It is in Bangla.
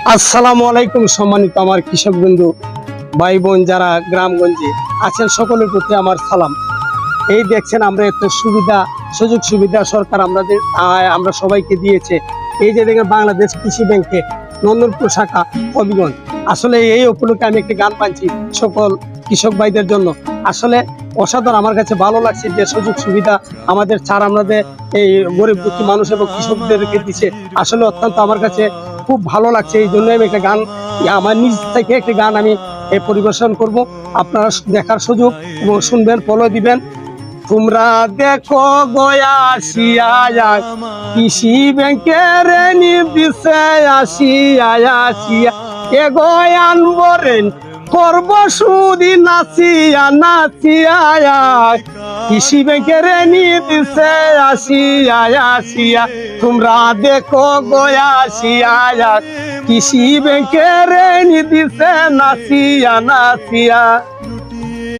আসসালামু আলাইকুম সম্মানিত আমার কৃষক বন্ধু ভাই বোন যারা গ্রামগঞ্জে আছেন সকলের প্রতি আমার সালাম। এই দেখছেন আমরা এত সুযোগ সুবিধা সরকার আমরা সবাইকে দিয়েছে। এই যে দেখেন বাংলাদেশ কৃষি ব্যাংকে নন্দনপুর শাখা হবিগঞ্জ, আসলে এই উপলক্ষে আমি একটি গান পাচ্ছি সকল কৃষক ভাইদের জন্য। আসলে অসাধারণ আমার কাছে ভালো লাগছে যে সুযোগ সুবিধা আমাদের আমাদের এই গরিব দুঃখী মানুষ এবং কৃষকদেরকে দিচ্ছে। আসলে অত্যন্ত আমার কাছে খুব ভালো লাগছে। এই জন্য আমি একটা গান, আমার নিজ থেকে একটি গান আমি পরিবেশন করব। আপনারা দেখার সুযোগ এবং শুনবেন, ফলো দিবেন। তোমরা দেখো গয়াসিয়া কৃষি ব্যাংকের নির্দিশে আসিয়া এগোয় আনবরেন করব সুদি নাচিয়া কৃষি ব্যাংকের নির্দিশে আসিয়া তোমরা দেখো গয়াসিয়া কৃষি ব্যাংকের নির্দিশে নাচিয়া